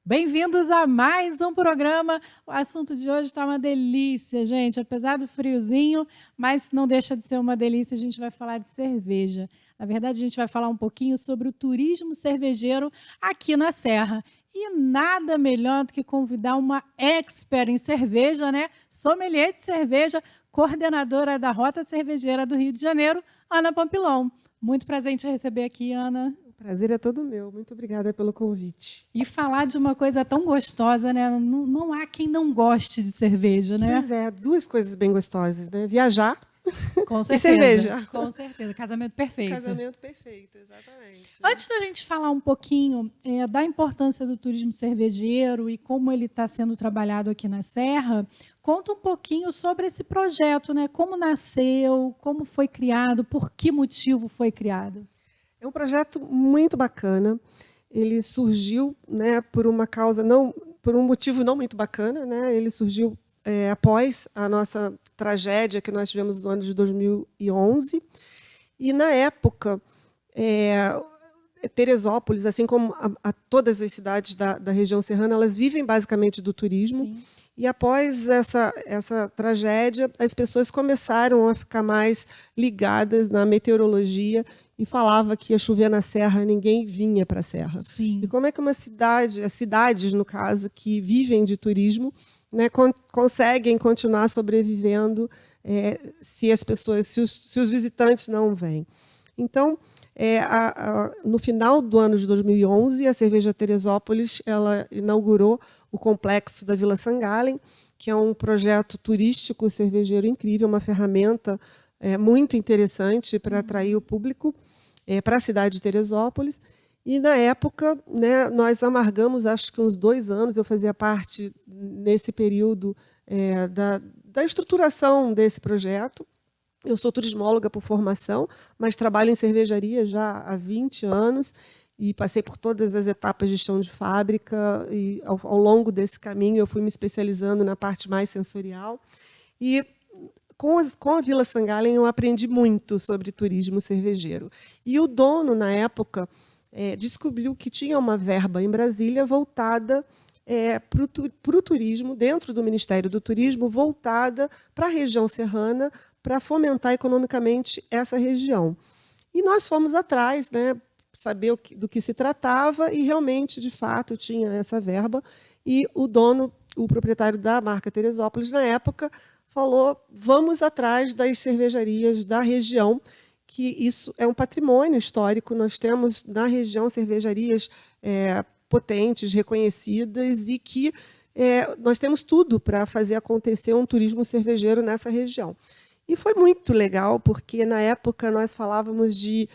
Bem-vindos a mais um programa. O assunto de hoje está uma delícia, gente. Apesar do friozinho, mas não deixa de ser uma delícia. A gente vai falar de cerveja. Na verdade, a gente vai falar um pouquinho sobre o turismo cervejeiro aqui na Serra. E nada melhor do que convidar uma expert em cerveja, né? Sommelier de cerveja, coordenadora da Rota Cervejeira do Rio de Janeiro, Ana Pampilon. Muito prazer em te receber aqui, Ana. O prazer é todo meu. Muito obrigada pelo convite. E falar de uma coisa tão gostosa, né? Não há quem não goste de cerveja, né? Pois é, duas coisas bem gostosas, né? Viajar Com e certeza, cerveja. com certeza. Casamento O perfeito. casamento perfeito, exatamente. Antes da gente falar um pouquinho da importância do turismo cervejeiro e como ele está sendo trabalhado aqui na Serra, conta um pouquinho sobre esse projeto, né? Como nasceu, como foi criado, por que motivo foi criado? É um projeto muito bacana. Ele surgiu, né, por uma causa não, por um motivo não muito bacana, né? Ele surgiu após a nossa tragédia que nós tivemos no ano de 2011. E na época, Teresópolis, assim como todas as cidades da região serrana, elas vivem basicamente do turismo. Sim. E após essa tragédia, as pessoas começaram a ficar mais ligadas na meteorologia e falava que ia chover na serra, ninguém vinha para a serra. Sim. E como é que uma cidade, as cidades, no caso, que vivem de turismo, né, conseguem continuar sobrevivendo se os visitantes não vêm? Então, no final do ano de 2011, a Cerveja Teresópolis ela inaugurou o complexo da Vila Sangalen, que é um projeto turístico cervejeiro incrível, uma ferramenta muito interessante para atrair o público para a cidade de Teresópolis. E, na época, né, nós amargamos, acho que uns 2 anos, eu fazia parte, nesse período, da estruturação desse projeto. Eu sou turismóloga por formação, mas trabalho em cervejaria já há 20 anos e passei por todas as etapas de gestão de fábrica e ao longo desse caminho eu fui me especializando na parte mais sensorial. E com a Vila Sangalen eu aprendi muito sobre turismo cervejeiro. E o dono, na época, descobriu que tinha uma verba em Brasília voltada para o turismo, dentro do Ministério do Turismo, voltada para a região serrana, para fomentar economicamente essa região. E nós fomos atrás, né, saber do que se tratava, e realmente, de fato, tinha essa verba. E o dono, o proprietário da marca Teresópolis, na época, falou: vamos atrás das cervejarias da região, que isso é um patrimônio histórico. Nós temos na região cervejarias potentes, reconhecidas, e que nós temos tudo para fazer acontecer um turismo cervejeiro nessa região. E foi muito legal, porque, na época, nós falávamos de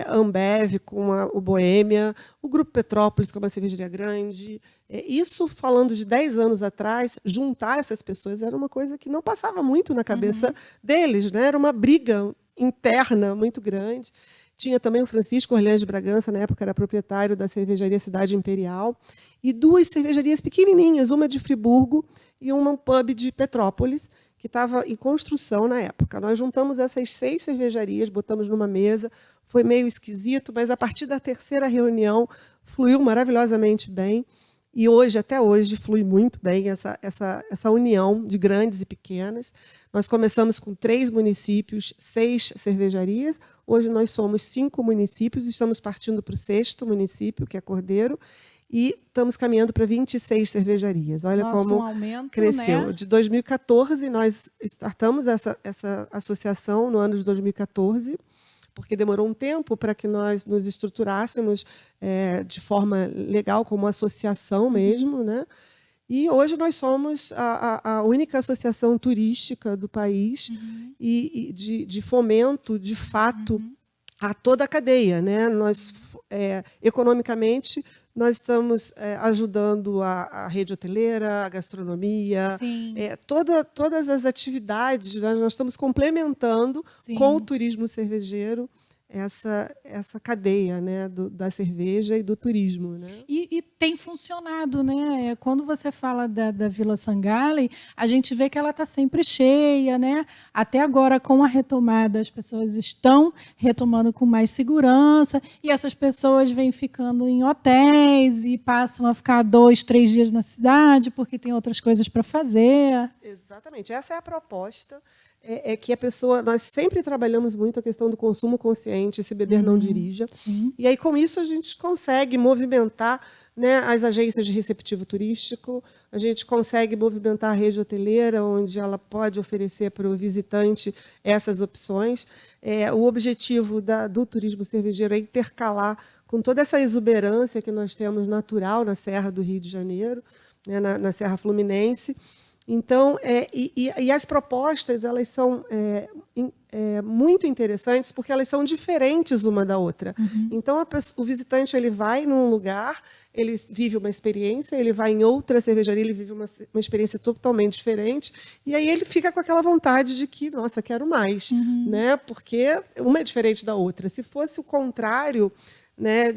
Ambev com o Boêmia, o Grupo Petrópolis, que é uma cervejaria grande. Isso, falando de 10 anos atrás, juntar essas pessoas era uma coisa que não passava muito na cabeça deles, né? Era uma briga interna muito grande. Tinha também o Francisco Orleans de Bragança, na época era proprietário da cervejaria Cidade Imperial, e 2 cervejarias pequenininhas, uma de Friburgo e uma pub de Petrópolis, que estava em construção na época. Nós juntamos essas 6 cervejarias, botamos numa mesa, foi meio esquisito, mas a partir da 3ª reunião fluiu maravilhosamente bem, e hoje, até hoje, flui muito bem essa união de grandes e pequenas. Nós começamos com 3 municípios, 6 cervejarias, hoje nós somos 5 municípios, estamos partindo para o 6º município, que é Cordeiro, e estamos caminhando para 26 cervejarias. Olha como um aumento, cresceu. né? De 2014, nós startamos essa associação no ano de 2014, porque demorou um tempo para que nós nos estruturássemos de forma legal, como associação mesmo, né? E hoje nós somos a única associação turística do país e de fomento, de fato, a toda a cadeia, né? Nós, economicamente, nós estamos ajudando a rede hoteleira, a gastronomia, todas as atividades, nós estamos complementando com o turismo cervejeiro essa cadeia, né, da cerveja e do turismo, né? E tem funcionado, né? Quando você fala da Vila Sangalli, a gente vê que ela está sempre cheia, né? Até agora, com a retomada, as pessoas estão retomando com mais segurança e essas pessoas vêm ficando em hotéis e passam a ficar 2, 3 dias na cidade porque tem outras coisas para fazer. Exatamente. Essa é a proposta. É que a pessoa... Nós sempre trabalhamos muito a questão do consumo consciente, se beber não dirija. Sim. E aí, com isso, a gente consegue movimentar, né, as agências de receptivo turístico, a gente consegue movimentar a rede hoteleira, onde ela pode oferecer para o visitante essas opções. O objetivo do turismo cervejeiro é intercalar com toda essa exuberância que nós temos natural na Serra do Rio de Janeiro, né, na Serra Fluminense. Então, as propostas elas são muito interessantes porque elas são diferentes uma da outra. Então, o visitante ele vai num lugar, ele vive uma experiência, ele vai em outra cervejaria, ele vive uma experiência totalmente diferente, e aí ele fica com aquela vontade de que, nossa, quero mais, né? Porque uma é diferente da outra. Se fosse o contrário, né,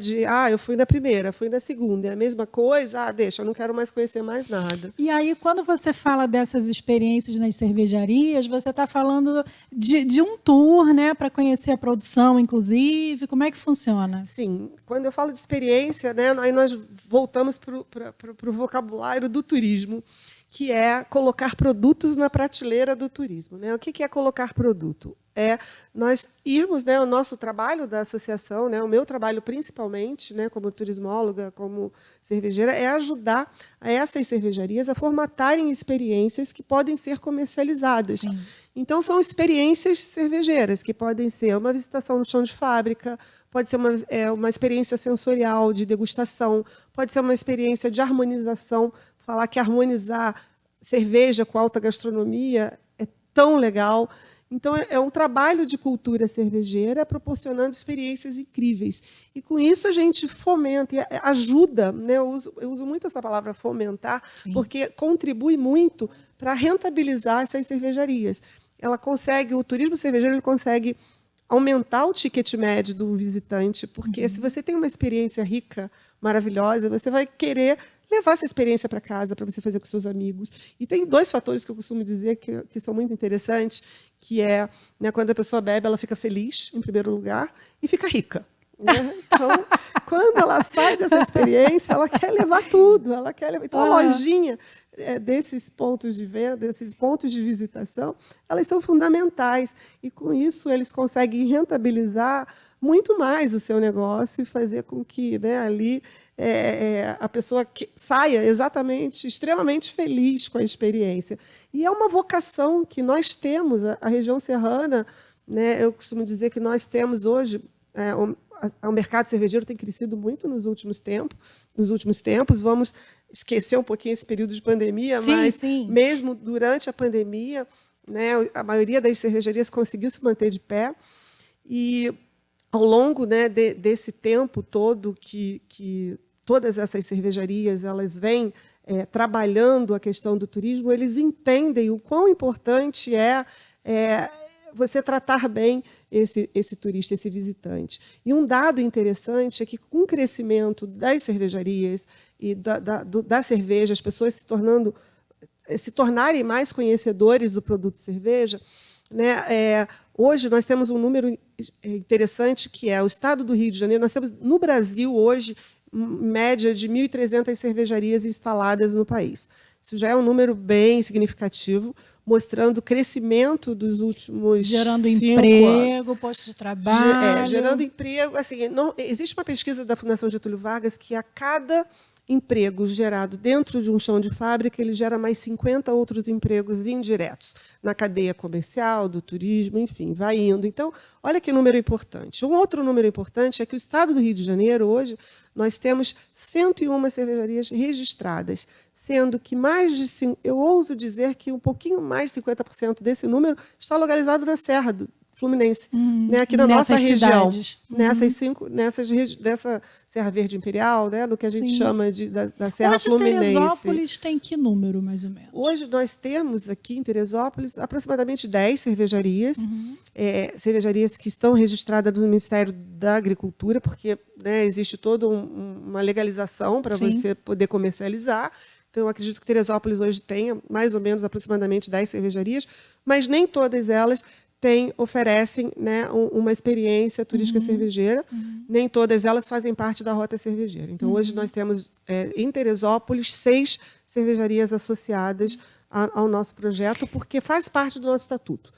eu fui na primeira, fui na segunda, é a mesma coisa, deixa, eu não quero mais conhecer mais nada. E aí, quando você fala dessas experiências nas cervejarias, você está falando de um tour, né, para conhecer a produção, inclusive, como é que funciona? Sim, quando eu falo de experiência, né, aí nós voltamos para o vocabulário do turismo, que é colocar produtos na prateleira do turismo, né? O que é colocar produto? É nós irmos, né, o nosso trabalho da associação, né, o meu trabalho principalmente, né, como turismóloga, como cervejeira, é ajudar a essas cervejarias a formatarem experiências que podem ser comercializadas. Sim. Então, são experiências cervejeiras, que podem ser uma visitação no chão de fábrica, pode ser uma experiência sensorial de degustação, pode ser uma experiência de harmonização. Falar que harmonizar cerveja com alta gastronomia é tão legal. Então, é um trabalho de cultura cervejeira proporcionando experiências incríveis. E, com isso, a gente fomenta e ajuda, né? Eu uso muito essa palavra fomentar, Sim. porque contribui muito para rentabilizar essas cervejarias. O turismo cervejeiro ele consegue aumentar o ticket médio do visitante, porque se você tem uma experiência rica, maravilhosa, você vai querer levar essa experiência para casa, para você fazer com seus amigos. E tem 2 fatores que eu costumo dizer que são muito interessantes, que é, né, quando a pessoa bebe, ela fica feliz, em primeiro lugar, e fica rica. Né? Então, quando ela sai dessa experiência, ela quer levar tudo. Então, a lojinha desses pontos de venda, desses pontos de visitação, elas são fundamentais. E, com isso, eles conseguem rentabilizar muito mais o seu negócio e fazer com que, né, ali a pessoa saia extremamente feliz com a experiência. E é uma vocação que nós temos, a região serrana, né, eu costumo dizer que nós temos hoje, o mercado cervejeiro tem crescido muito nos últimos tempos. Vamos esquecer um pouquinho esse período de pandemia, mas mesmo durante a pandemia, né, a maioria das cervejarias conseguiu se manter de pé. E ao longo, né, desse tempo todo que todas essas cervejarias elas vêm trabalhando a questão do turismo, eles entendem o quão importante é você tratar bem esse turista, esse visitante. E um dado interessante é que, com o crescimento das cervejarias e da cerveja, as pessoas se tornarem mais conhecedores do produto cerveja, né, hoje nós temos um número interessante, que é o estado do Rio de Janeiro. Nós temos, no Brasil, hoje, média de 1.300 cervejarias instaladas no país. Isso já é um número bem significativo, mostrando o crescimento dos últimos 5 anos. Gerando emprego, postos de trabalho. Gerando emprego. Assim, existe uma pesquisa da Fundação Getúlio Vargas que, a cada emprego gerado dentro de um chão de fábrica, ele gera mais 50 outros empregos indiretos, na cadeia comercial, do turismo, enfim, vai indo. Então, olha que número importante. Um outro número importante é que o estado do Rio de Janeiro, hoje, nós temos 101 cervejarias registradas, sendo que eu ouso dizer que um pouquinho mais de 50% desse número está localizado na Serra Fluminense, né, aqui na nossa região, cidades. Dessa Serra Verde Imperial, né, no que a gente chama da Serra Hoje, Fluminense. Teresópolis tem que número, mais ou menos? Hoje nós temos aqui em Teresópolis aproximadamente 10 cervejarias, cervejarias que estão registradas no Ministério da Agricultura, porque, né, existe toda uma legalização para você poder comercializar. Então, eu acredito que Teresópolis hoje tenha mais ou menos aproximadamente 10 cervejarias, mas nem todas elas oferecem, né, uma experiência turística cervejeira, nem todas elas fazem parte da rota cervejeira. Então, hoje nós temos, em Teresópolis, 6 cervejarias associadas ao nosso projeto, porque faz parte do nosso estatuto.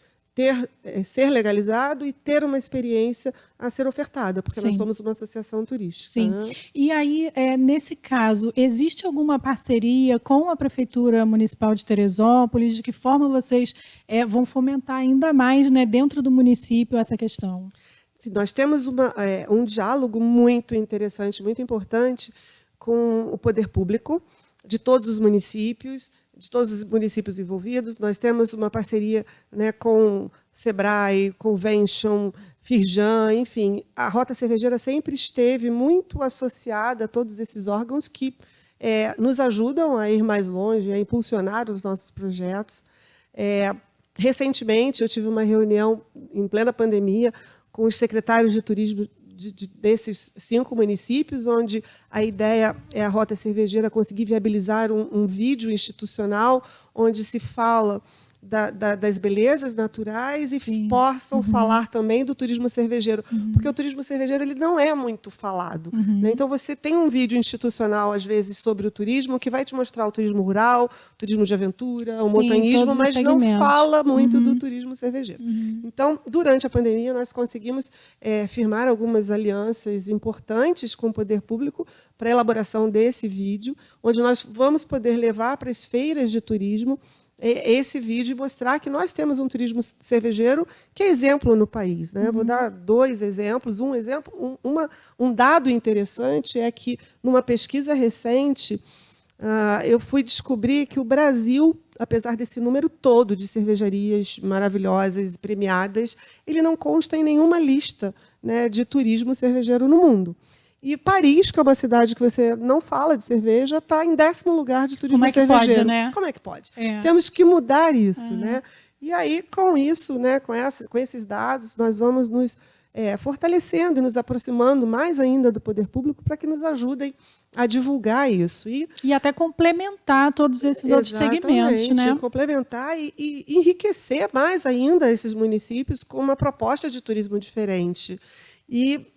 Ser legalizado e ter uma experiência a ser ofertada, porque nós somos uma associação turística. Sim. E aí, nesse caso, existe alguma parceria com a Prefeitura Municipal de Teresópolis? De que forma vocês vão fomentar ainda mais, né, dentro do município essa questão? Sim, nós temos um diálogo muito interessante, muito importante com o poder público de todos os municípios, envolvidos. Nós temos uma parceria, né, com Sebrae, Convention, Firjan, enfim. A Rota Cervejeira sempre esteve muito associada a todos esses órgãos que nos ajudam a ir mais longe, a impulsionar os nossos projetos. Recentemente, eu tive uma reunião, em plena pandemia, com os secretários de turismo desses 5 municípios, onde a ideia é a Rota Cervejeira conseguir viabilizar um vídeo institucional onde se fala das belezas naturais e possam falar também do turismo cervejeiro, porque o turismo cervejeiro ele não é muito falado. Né? Então, você tem um vídeo institucional, às vezes, sobre o turismo, que vai te mostrar o turismo rural, o turismo de aventura, o montanhismo, mas não fala muito do turismo cervejeiro. Então, durante a pandemia, nós conseguimos firmar algumas alianças importantes com o poder público para a elaboração desse vídeo, onde nós vamos poder levar para as feiras de turismo esse vídeo e mostrar que nós temos um turismo cervejeiro que é exemplo no país. Né? Vou dar 2 exemplos. Um dado interessante é que, numa pesquisa recente, eu fui descobrir que o Brasil, apesar desse número todo de cervejarias maravilhosas e premiadas, ele não consta em nenhuma lista, né, de turismo cervejeiro no mundo. E Paris, que é uma cidade que você não fala de cerveja, está em 10º lugar de turismo cervejeiro. Como é que pode, né? Como é que pode? Temos que mudar isso. Né? E aí, com isso, né, com esses dados, nós vamos nos fortalecendo e nos aproximando mais ainda do poder público para que nos ajudem a divulgar isso. E até complementar todos esses outros segmentos. Né? Complementar e enriquecer mais ainda esses municípios com uma proposta de turismo diferente. E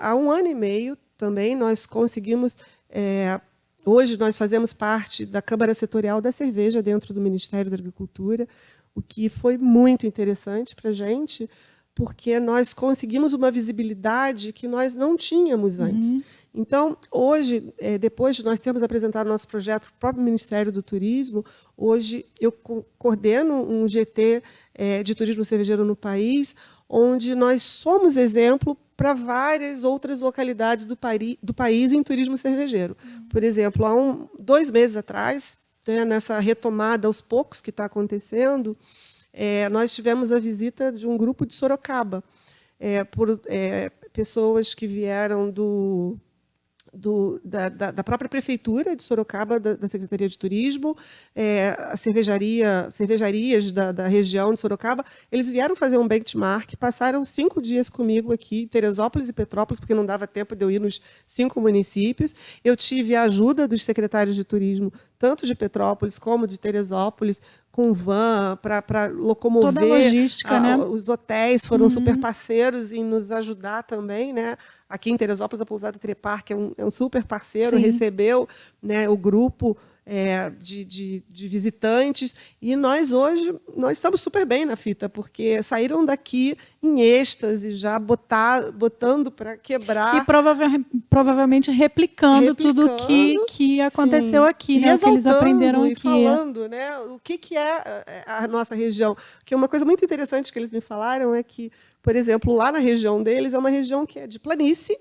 há 1 ano e meio também nós conseguimos. Hoje nós fazemos parte da Câmara Setorial da Cerveja dentro do Ministério da Agricultura, o que foi muito interessante para a gente, porque nós conseguimos uma visibilidade que nós não tínhamos antes. Então, hoje, depois de nós termos apresentado nosso projeto para o próprio Ministério do Turismo, hoje eu coordeno um GT de turismo cervejeiro no país, onde nós somos exemplo para várias outras localidades do país em turismo cervejeiro. Por exemplo, há 2 meses atrás, né, nessa retomada aos poucos que está acontecendo, nós tivemos a visita de um grupo de Sorocaba, por pessoas que vieram da própria prefeitura de Sorocaba, da Secretaria de Turismo, cervejarias da região de Sorocaba. Eles vieram fazer um benchmark, passaram 5 dias comigo aqui em Teresópolis e Petrópolis, porque não dava tempo de eu ir nos 5 municípios. Eu tive a ajuda dos secretários de turismo, tanto de Petrópolis como de Teresópolis, com van, para locomover. Toda a logística, né? Os hotéis foram super parceiros em nos ajudar também, né? Aqui em Teresópolis, a Pousada Trepar, que é um super parceiro, recebeu, né, o grupo de visitantes. E nós, hoje, estamos super bem na fita, porque saíram daqui em êxtase, já botando para quebrar. E provavelmente replicando tudo que aconteceu aqui, né? O que eles aprenderam aqui. Falando, né, o que é a nossa região. Porque uma coisa muito interessante que eles me falaram é que, por exemplo, lá na região deles, é uma região que é de planície,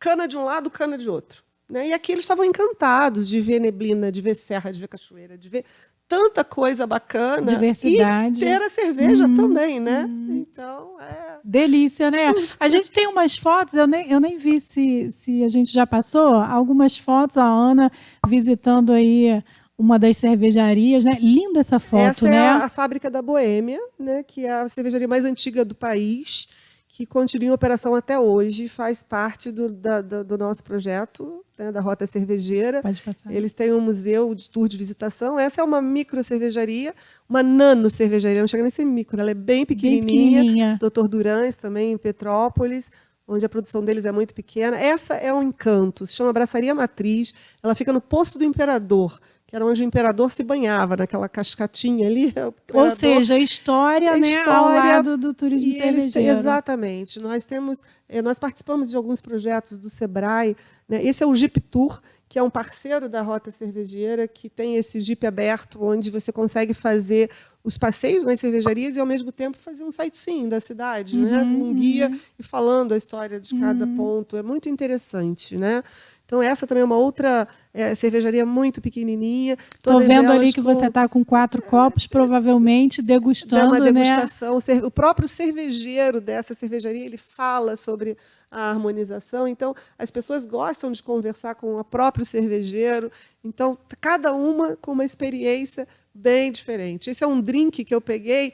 cana de um lado, cana de outro. Né? E aqui eles estavam encantados de ver neblina, de ver serra, de ver cachoeira, de ver tanta coisa bacana. Diversidade. E ter a cerveja também. Né? Então, delícia, né? A gente tem umas fotos, eu nem vi se a gente já passou, algumas fotos, a Ana visitando aí uma das cervejarias, né? Linda essa foto, essa né? é a fábrica da Boêmia, né? Que é a cervejaria mais antiga do país, que continua em operação até hoje, faz parte do nosso projeto, né, da Rota Cervejeira. Pode passar. Eles têm um museu de tour de visitação. Essa é uma micro cervejaria, uma nano cervejaria, não chega nem a ser micro, ela é bem pequenininha. Dr. Durães também, em Petrópolis, onde a produção deles é muito pequena. Essa é um encanto, se chama Braçaria Matriz, ela fica no Poço do Imperador, que era onde o imperador se banhava, naquela cascatinha ali. Ou seja, a história, né, ao lado do turismo cervejeiro. Exatamente. Nós participamos de alguns projetos do Sebrae, né? Esse é o Jeep Tour, que é um parceiro da Rota Cervejeira, que tem esse Jeep aberto, onde você consegue fazer os passeios nas cervejarias e, ao mesmo tempo, fazer um sightseeing da cidade, né? Com um guia e falando a história de cada ponto. É muito interessante, né? Então, essa também é uma outra cervejaria muito pequenininha. Estou vendo ali que você está com 4 copos, provavelmente, degustando, uma degustação, né? O próprio cervejeiro dessa cervejaria, ele fala sobre a harmonização. Então, as pessoas gostam de conversar com o próprio cervejeiro. Então, cada uma com uma experiência bem diferente. Esse é um drink que eu peguei,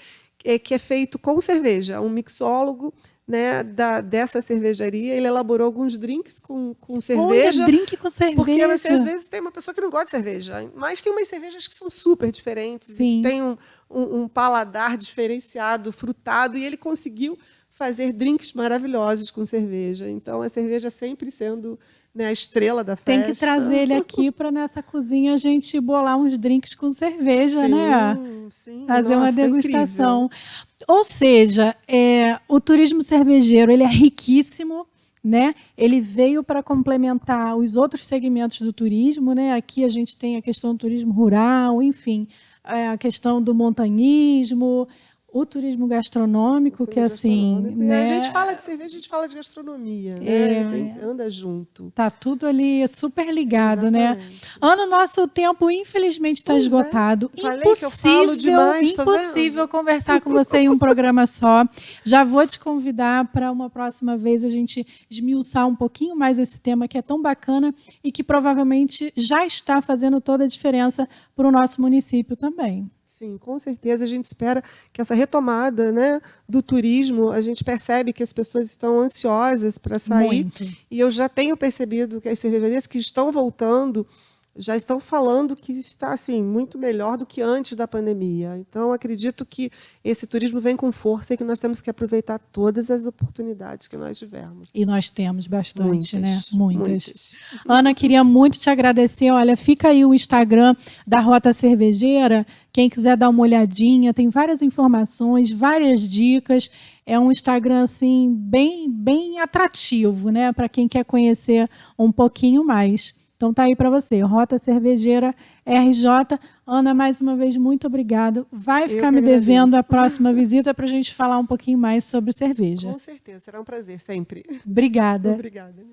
que é feito com cerveja. Um mixólogo, né, dessa cervejaria, ele elaborou alguns drinks com cerveja. Olha, drink com cerveja. Porque você, às vezes, tem uma pessoa que não gosta de cerveja, mas tem umas cervejas que são super diferentes, e que tem um paladar diferenciado, frutado, e ele conseguiu fazer drinks maravilhosos com cerveja. Então, a cerveja sempre sendo, né, a estrela da festa. Tem que trazer ele aqui para, nessa cozinha, a gente bolar uns drinks com cerveja, né? Sim, fazer uma degustação. Ou seja, o turismo cervejeiro, ele é riquíssimo, né? Ele veio para complementar os outros segmentos do turismo, né? Aqui a gente tem a questão do turismo rural, enfim, a questão do montanhismo, o turismo gastronômico, que assim... Né? A gente fala de cerveja, a gente fala de gastronomia, né? Anda junto. Tá tudo ali super ligado, né? Ana, nosso tempo, infelizmente, está esgotado. Impossível conversar com você em um programa só. Já vou te convidar para uma próxima vez a gente esmiuçar um pouquinho mais esse tema que é tão bacana e que provavelmente já está fazendo toda a diferença para o nosso município também. Sim, com certeza. A gente espera que essa retomada, né, do turismo, a gente percebe que as pessoas estão ansiosas para sair. Muito. E eu já tenho percebido que as cervejarias que estão voltando já estão falando que está assim, muito melhor do que antes da pandemia. Então, acredito que esse turismo vem com força e que nós temos que aproveitar todas as oportunidades que nós tivermos. E nós temos bastante, né? Muitas. Ana, queria muito te agradecer. Olha, fica aí o Instagram da Rota Cervejeira. Quem quiser dar uma olhadinha, tem várias informações, várias dicas. É um Instagram assim, bem atrativo, né? Para quem quer conhecer um pouquinho mais. Então tá aí para você, Rota Cervejeira RJ. Ana, mais uma vez, muito obrigado. Vai ficar me devendo a próxima visita para a gente falar um pouquinho mais sobre cerveja. Com certeza, será um prazer, sempre. Obrigada. Obrigada.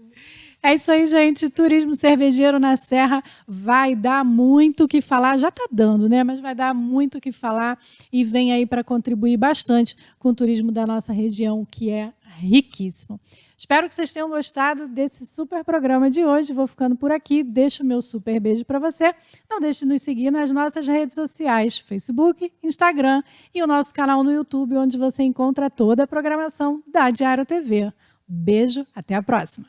É isso aí, gente. Turismo cervejeiro na Serra vai dar muito o que falar. Já está dando, né? Mas vai dar muito o que falar e vem aí para contribuir bastante com o turismo da nossa região, que é riquíssimo. Espero que vocês tenham gostado desse super programa de hoje. Vou ficando por aqui. Deixo o meu super beijo para você. Não deixe de nos seguir nas nossas redes sociais, Facebook, Instagram e o nosso canal no YouTube, onde você encontra toda a programação da Diário TV. Beijo, até a próxima.